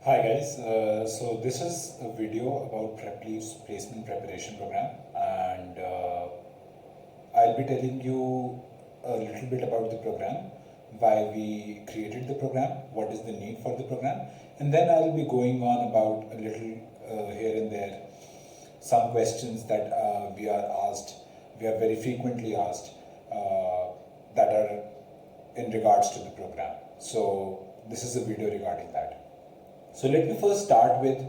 Hi guys, so this is a video about PrepLeave's placement preparation program, and I'll be telling you a little bit about the program, why we created the program, what is the need for the program, and then I'll be going on about a little here and there, some questions that we are very frequently asked, that are in regards to the program. So this is a video regarding that. So let me first start with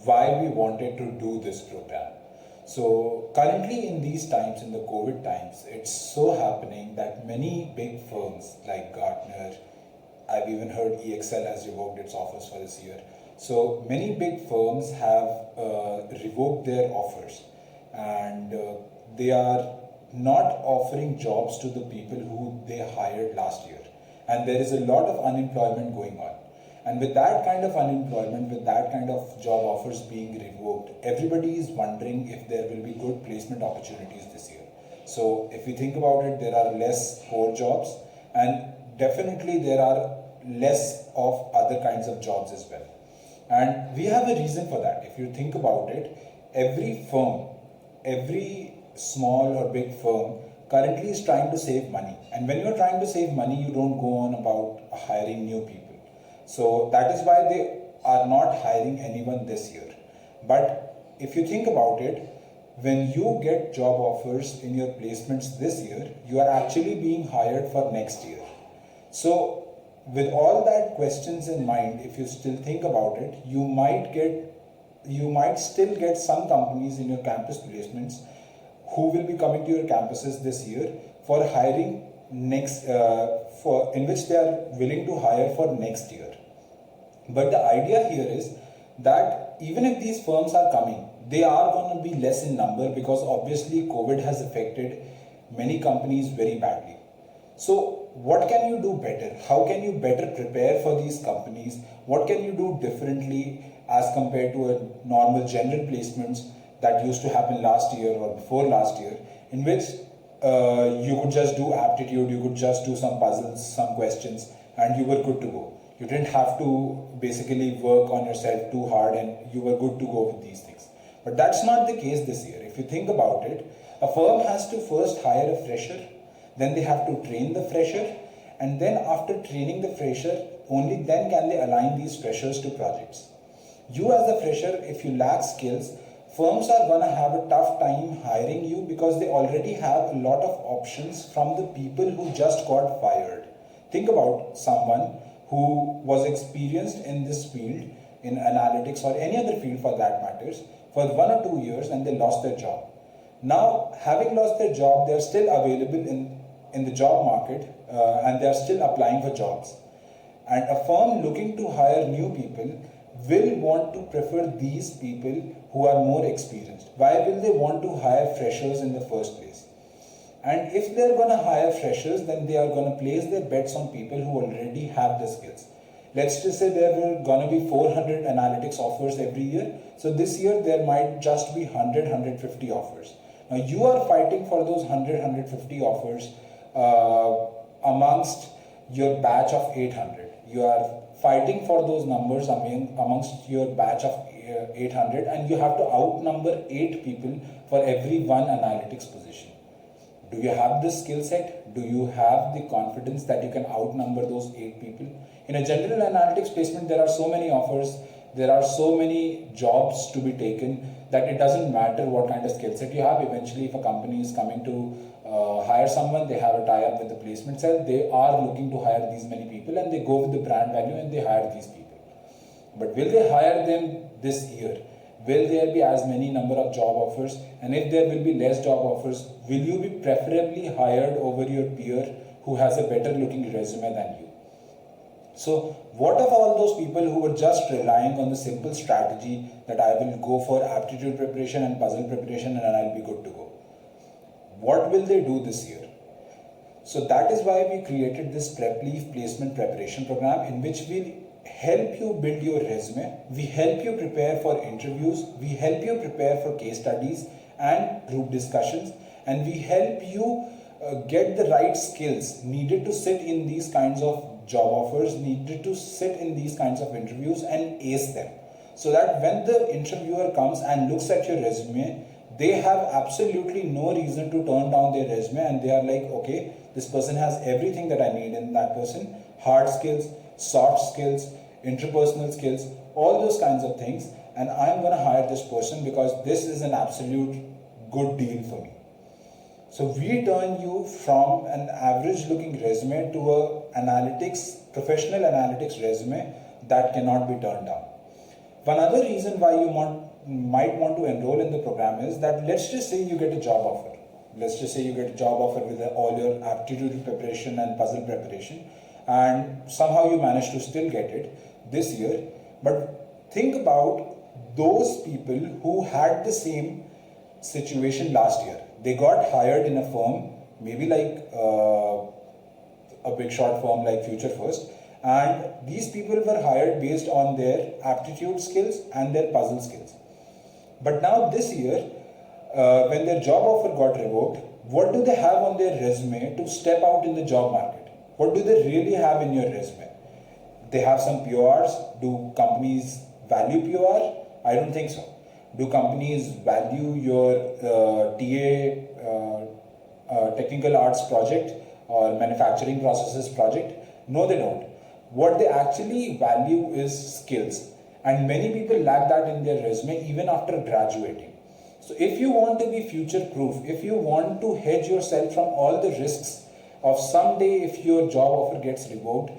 why we wanted to do this program. So currently in these times, in the COVID times, it's so happening that many big firms like Gartner, I've even heard EXL has revoked its offers for this year. So many big firms have revoked their offers, and they are not offering jobs to the people who they hired last year. And there is a lot of unemployment going on. And with that kind of unemployment, with that kind of job offers being revoked, everybody is wondering if there will be good placement opportunities this year. So if we think about it, there are less core jobs, and definitely there are less of other kinds of jobs as well. And we have a reason for that. If you think about it, every firm, every small or big firm currently is trying to save money. And when you're trying to save money, you don't go on about hiring new people. So that is why they are not hiring anyone this year. But if you think about it, when you get job offers in your placements this year, you are actually being hired for next year. So with all that questions in mind, if you still think about it, you might still get some companies in your campus placements who will be coming to your campuses this year for hiring next, in which they are willing to hire for next year. But the idea here is that even if these firms are coming, they are going to be less in number, because obviously COVID has affected many companies very badly. So what can you do better? How can you better prepare for these companies? What can you do differently as compared to a normal general placements that used to happen last year or before last year, in which you could just do aptitude, you could just do some puzzles, some questions, and you were good to go. You didn't have to basically work on yourself too hard, and you were good to go with these things. But that's not the case this year. If you think about it, a firm has to first hire a fresher, then they have to train the fresher, and then after training the fresher, only then can they align these freshers to projects. You as a fresher, if you lack skills, firms are going to have a tough time hiring you, because they already have a lot of options from the people who just got fired. Think about someone who was experienced in this field, in analytics or any other field for that matters, for 1 or 2 years, and they lost their job. Now, having lost their job, they are still available in the job market, and they are still applying for jobs. And a firm looking to hire new people will want to prefer these people who are more experienced. Why will they want to hire freshers in the first place? And if they're going to hire freshers, then they are going to place their bets on people who already have the skills. Let's just say there were going to be 400 analytics offers every year. So this year there might just be 100, 150 offers. Now you are fighting for those 100, 150 offers amongst your batch of 800. You are fighting for those numbers amongst your batch of 800, and you have to outnumber 8 people for every one analytics position. Do you have the skill set? Do you have the confidence that you can outnumber those 8 people? In a general analytics placement, there are so many offers, there are so many jobs to be taken, that it doesn't matter what kind of skill set you have. Eventually, if a company is coming to hire someone, they have a tie-up with the placement cell, they are looking to hire these many people, and they go with the brand value and they hire these people. But will they hire them this year? Will there be as many number of job offers? And if there will be less job offers, will you be preferably hired over your peer who has a better looking resume than you? So what of all those people who were just relying on the simple strategy that I will go for aptitude preparation and puzzle preparation and I'll be good to go? What will they do this year? So that is why we created this PrepLeave placement preparation program, in which we help you build your resume, we help you prepare for interviews, we help you prepare for case studies and group discussions, and we help you get the right skills needed to sit in these kinds of job offers needed to sit in these kinds of interviews and ace them, so that when the interviewer comes and looks at your resume, they have absolutely no reason to turn down their resume, and they are like, okay, this person has everything that I need in that person: hard skills, soft skills, interpersonal skills, all those kinds of things, and I'm going to hire this person because this is an absolute good deal for me. So we turn you from an average looking resume to professional analytics resume that cannot be turned down. One other reason why you might want to enroll in the program is that, let's just say you get a job offer. Let's just say you get a job offer with all your aptitude preparation and puzzle preparation, and somehow you manage to still get it this year. But think about those people who had the same situation last year. They got hired in a firm, maybe like a big short firm like Future First, and these people were hired based on their aptitude skills and their puzzle skills. But now this year, when their job offer got revoked, what do they have on their resume to step out in the job market? What do they really have in your resume? They have some PORs. Do companies value POR? I don't think so. Do companies value your technical arts project or manufacturing processes project? No, they don't. What they actually value is skills. And many people lack that in their resume even after graduating. So if you want to be future proof, if you want to hedge yourself from all the risks of someday if your job offer gets revoked,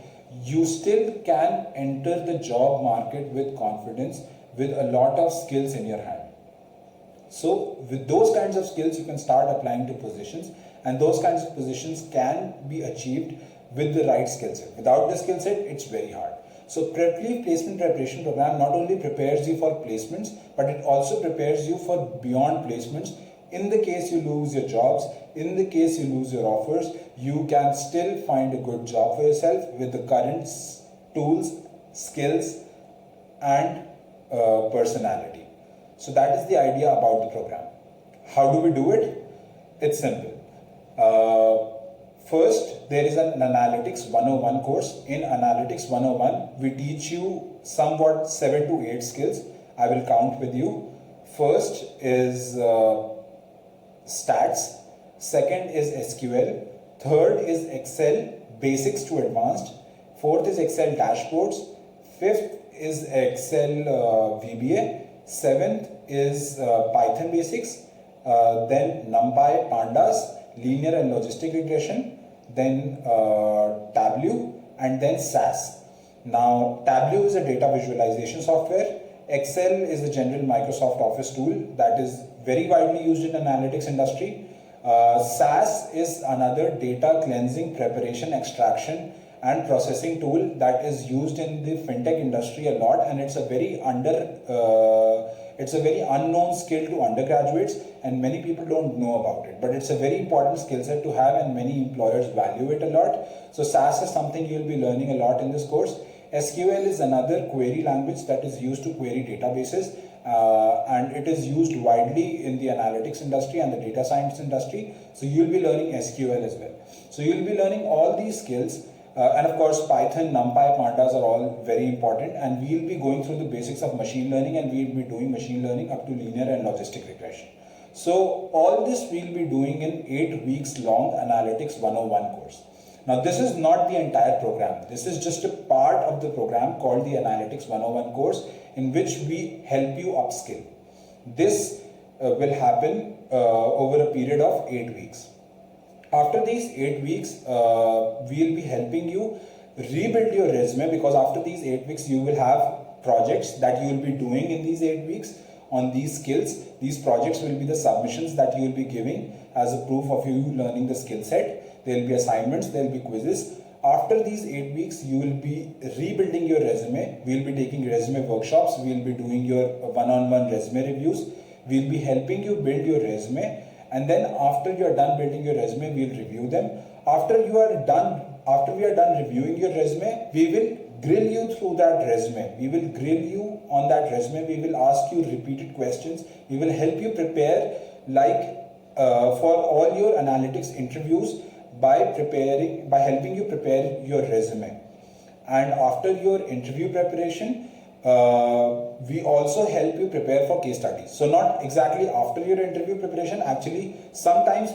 you still can enter the job market with confidence, with a lot of skills in your hand. So with those kinds of skills, you can start applying to positions, and those kinds of positions can be achieved with the right skill set. Without the skill set, it's very hard. So PrepLeave Placement Preparation Program not only prepares you for placements, but it also prepares you for beyond placements. In the case you lose your jobs, in the case you lose your offers, you can still find a good job for yourself with the current tools, skills, and personality. So that is the idea about the program. How do we do it? It's simple. First, there is an Analytics 101 course. In Analytics 101, we teach you somewhat 7 to 8 skills. I will count with you. First is stats. Second is SQL. Third is Excel, basics to advanced. Fourth is Excel dashboards. Fifth is Excel VBA. Seventh is Python basics. Then NumPy, Pandas, linear and logistic regression, then Tableau, and then SAS. Now, Tableau is a data visualization software. Excel is a general Microsoft Office tool that is very widely used in analytics industry. SAS is another data cleansing, preparation, extraction, and processing tool that is used in the fintech industry a lot, and it's a very unknown skill to undergraduates, and many people don't know about it, but it's a very important skill set to have, and many employers value it a lot. So SAS is something you'll be learning a lot in this course. SQL is another query language that is used to query databases, and it is used widely in the analytics industry and the data science industry. So you'll be learning SQL as well. So you'll be learning all these skills. And of course, Python, NumPy, Pandas are all very important, and we'll be going through the basics of machine learning, and we'll be doing machine learning up to linear and logistic regression. So all this we'll be doing in 8 weeks long Analytics 101 course. Now this is not the entire program. This is just a part of the program called the Analytics 101 course, in which we help you upskill. This will happen over a period of 8 weeks. After these 8 weeks, we'll be helping you rebuild your resume, because after these 8 weeks, you will have projects that you will be doing in these 8 weeks on these skills. These projects will be the submissions that you will be giving as a proof of you learning the skill set. There will be assignments, there will be quizzes. After these 8 weeks, you will be rebuilding your resume. We'll be taking resume workshops. We'll be doing your one-on-one resume reviews. We'll be helping you build your resume. And then after you are done building your resume, we'll review them. After we are done reviewing your resume, we will grill you through that resume. We will grill you on that resume. We will ask you repeated questions. We will help you prepare for all your analytics interviews by helping you prepare your resume. And after your interview preparation, we also help you prepare for case studies. So not exactly after your interview preparation, actually sometime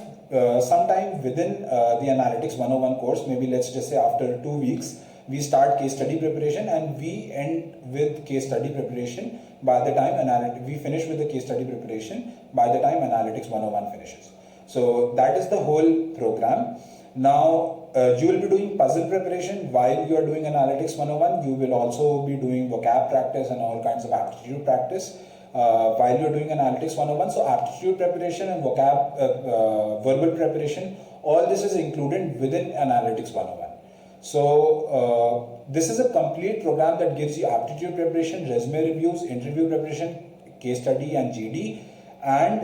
within the Analytics 101 course, maybe let's just say after 2 weeks, we start case study preparation and we end with case study preparation by the time we finish with the case study preparation by the time Analytics 101 finishes. So that is the whole program. Now, you will be doing puzzle preparation while you are doing Analytics 101. You will also be doing vocab practice and all kinds of aptitude practice while you are doing Analytics 101. So aptitude preparation and vocab, verbal preparation, all this is included within Analytics 101. So this is a complete program that gives you aptitude preparation, resume reviews, interview preparation, case study and GD, and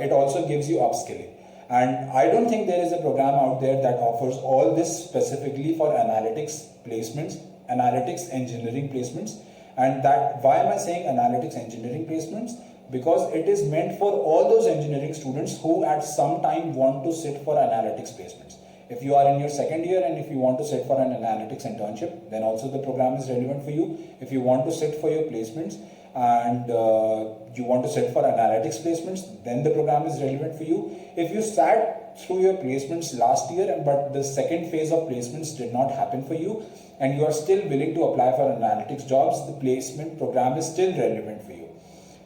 it also gives you upskilling. And I don't think there is a program out there that offers all this specifically for analytics placements, analytics engineering placements. And that, why am I saying analytics engineering placements? Because it is meant for all those engineering students who at some time want to sit for analytics placements. If you are in your second year and if you want to sit for an analytics internship, then also the program is relevant for you. If you want to sit for your placements and you want to sit for analytics placements, then the program is relevant for you. If you sat through your placements last year but the second phase of placements did not happen for you and you are still willing to apply for analytics jobs, the placement program is still relevant for you.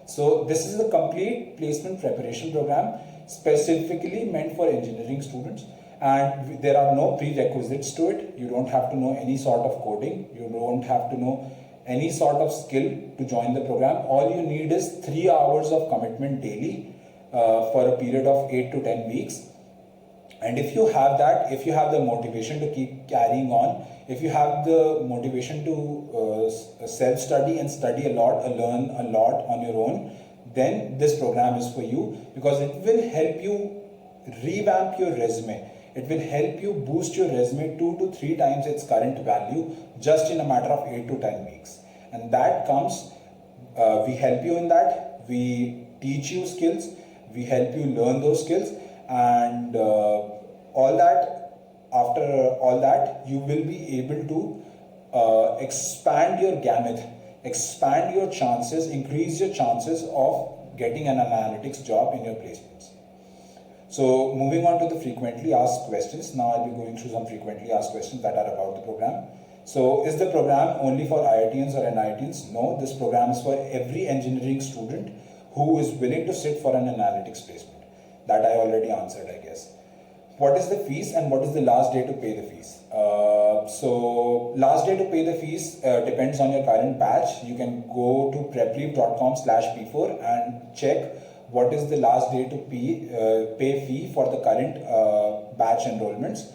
So this is a complete placement preparation program specifically meant for engineering students. And there are no prerequisites to it. You don't have to know any sort of coding. You don't have to know any sort of skill to join the program. All you need is 3 hours of commitment daily for a period of 8 to 10 weeks. And if you have that, if you have the motivation to keep carrying on, if you have the motivation to self-study and study a lot, learn a lot on your own, then this program is for you, because it will help you revamp your resume. It will help you boost your resume 2 to 3 times its current value just in a matter of 8 to 10 weeks. And that comes, we help you in that, we teach you skills, we help you learn those skills, and all that, after all that, you will be able to expand your gamut, expand your chances, increase your chances of getting an analytics job in your placements. So moving on to the frequently asked questions. Now I'll be going through some frequently asked questions that are about the program. So is the program only for IITians or NITians? No, this program is for every engineering student who is willing to sit for an analytics placement. That I already answered, I guess. What is the fees and what is the last day to pay the fees? So last day to pay the fees depends on your current batch. You can go to prepleave.com/p4 and check what is the last day to pay fee for the current batch enrollments.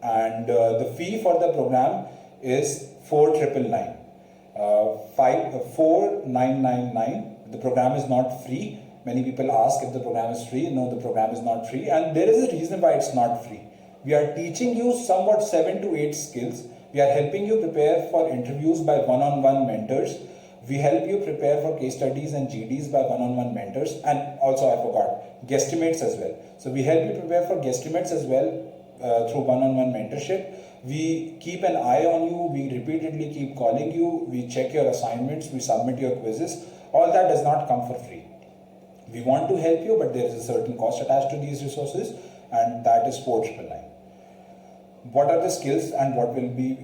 And the fee for the program is 4,999. 4,999. The program is not free. Many people ask if the program is free. No, the program is not free. And there is a reason why it's not free. We are teaching you somewhat 7 to 8 skills. We are helping you prepare for interviews by one-on-one mentors. We help you prepare for case studies and GDs by one-on-one mentors, and also I forgot, guesstimates as well. So we help you prepare for guesstimates as well through one-on-one mentorship. We keep an eye on you, we repeatedly keep calling you, we check your assignments, we submit your quizzes. All that does not come for free. We want to help you, but there is a certain cost attached to these resources, and that is 4,999. What are the skills and what will we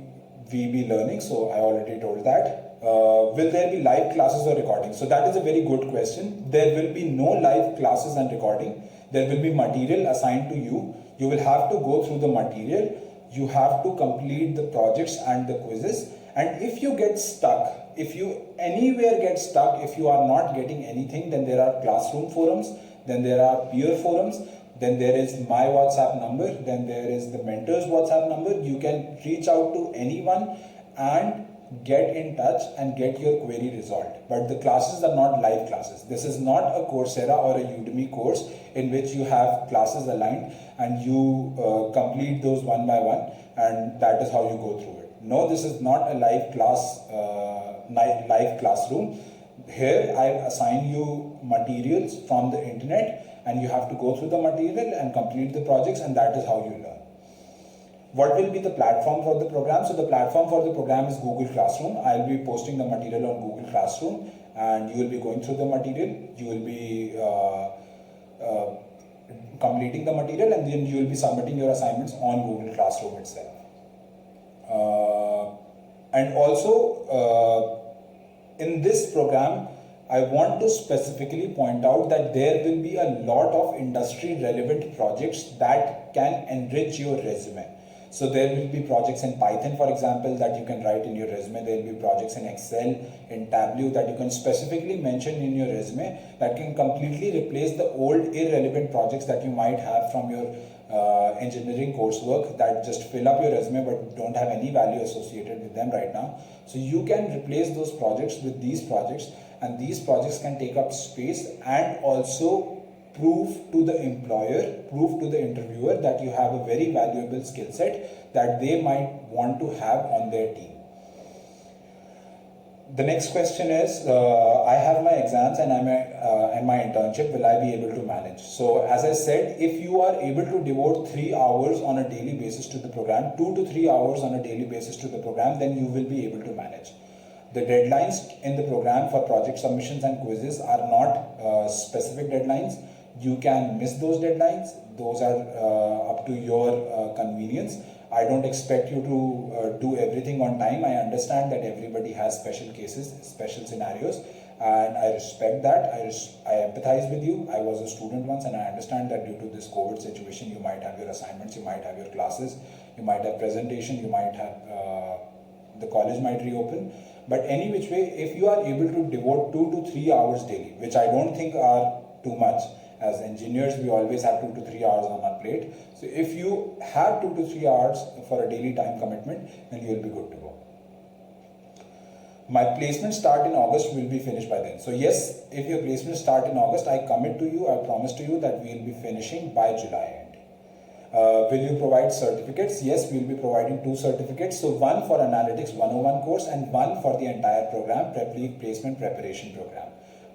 be learning? So I already told that. Will there be live classes or recording? So that is a very good question. There will be no live classes and recording. There will be material assigned to you. You will have to go through the material. You have to complete the projects and the quizzes. And if you get stuck, if you anywhere get stuck, if you are not getting anything, then there are classroom forums, then there are peer forums, then there is my WhatsApp number, then there is the mentor's WhatsApp number. You can reach out to anyone and get in touch and get your query resolved. But the classes are not live classes. This is not a Coursera or a Udemy course in which you have classes aligned and you complete those one by one, and that is how you go through it. No, this is not a live class, live classroom. Here I assign you materials from the internet and you have to go through the material and complete the projects, and that is how you learn. What will be the platform for the program? So the platform for the program is Google Classroom. I'll be posting the material on Google Classroom, and you will be going through the material. You will be completing the material, and then you will be submitting your assignments on Google Classroom itself. And also in this program, I want to specifically point out that there will be a lot of industry relevant projects that can enrich your resume. So there will be projects in Python, for example, that you can write in your resume. There will be projects in Excel, in Tableau that you can specifically mention in your resume that can completely replace the old irrelevant projects that you might have from your engineering coursework that just fill up your resume but don't have any value associated with them right now. So you can replace those projects with these projects, and these projects can take up space and also prove to the employer, prove to the interviewer that you have a very valuable skill set that they might want to have on their team. The next question is, I have my exams and my internship, will I be able to manage? So as I said, if you are able to devote 3 hours on a daily basis to the program, 2 to 3 hours on a daily basis to the program, then you will be able to manage. The deadlines in the program for project submissions and quizzes are not specific deadlines. You can miss those deadlines. Those are up to your convenience. I don't expect you to do everything on time. I understand that everybody has special cases, special scenarios, and I respect that. I empathize with you. I was a student once, and I understand that due to this COVID situation, you might have your assignments, you might have your classes, you might have presentation, you might have the college might reopen. But any which way, if you are able to devote 2 to 3 hours daily, which I don't think are too much. As engineers, we always have 2 to 3 hours on our plate. So if you have 2 to 3 hours for a daily time commitment, then you will be good to go. My placement start in August will be finished by then. So yes, if your placement start in August, I commit to you, I promise to you that we will be finishing by July end. Will you provide certificates? Yes, we will be providing 2 certificates. So one for Analytics 101 course and one for the entire program, Prep Leave Placement Preparation Program.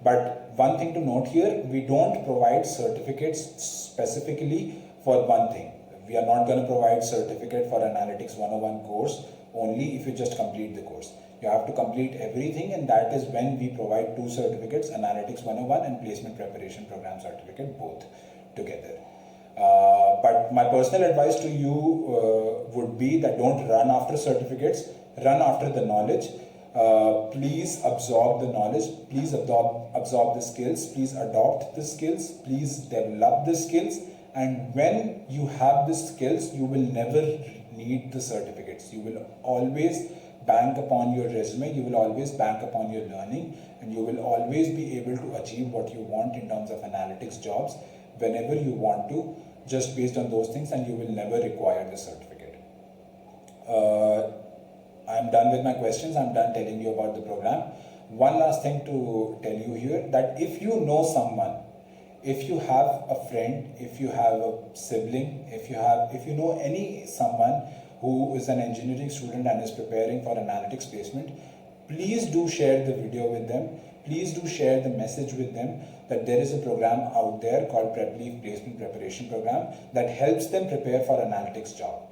But one thing to note here, we don't provide certificates specifically for one thing. We are not going to provide certificate for Analytics 101 course only if you just complete the course. You have to complete everything, and that is when we provide 2 certificates, Analytics 101 and Placement Preparation Program certificate, both together. But my personal advice to you would be that don't run after certificates, run after the knowledge. Please absorb the knowledge, please absorb the skills, please adopt the skills, please develop the skills, and when you have the skills, you will never need the certificates. You will always bank upon your resume, you will always bank upon your learning, and you will always be able to achieve what you want in terms of analytics jobs whenever you want to, just based on those things, and you will never require the certificate. I'm done with my questions. I'm done telling you about the program. One last thing to tell you here, that if you know someone, if you have a friend, if you have a sibling, if you know someone who is an engineering student and is preparing for analytics placement, please do share the video with them. Please do share the message with them that there is a program out there called Prep Leave Placement Preparation Program that helps them prepare for analytics job.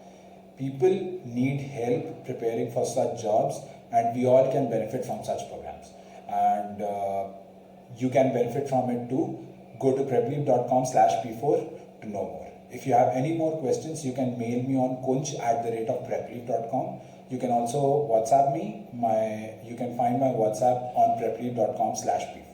People need help preparing for such jobs, and we all can benefit from such programs. And you can benefit from it too. Go to prepleave.com/p4 to know more. If you have any more questions, you can mail me on kunj@prepleave.com. You can also WhatsApp me. You can find my WhatsApp on prepleave.com/p4.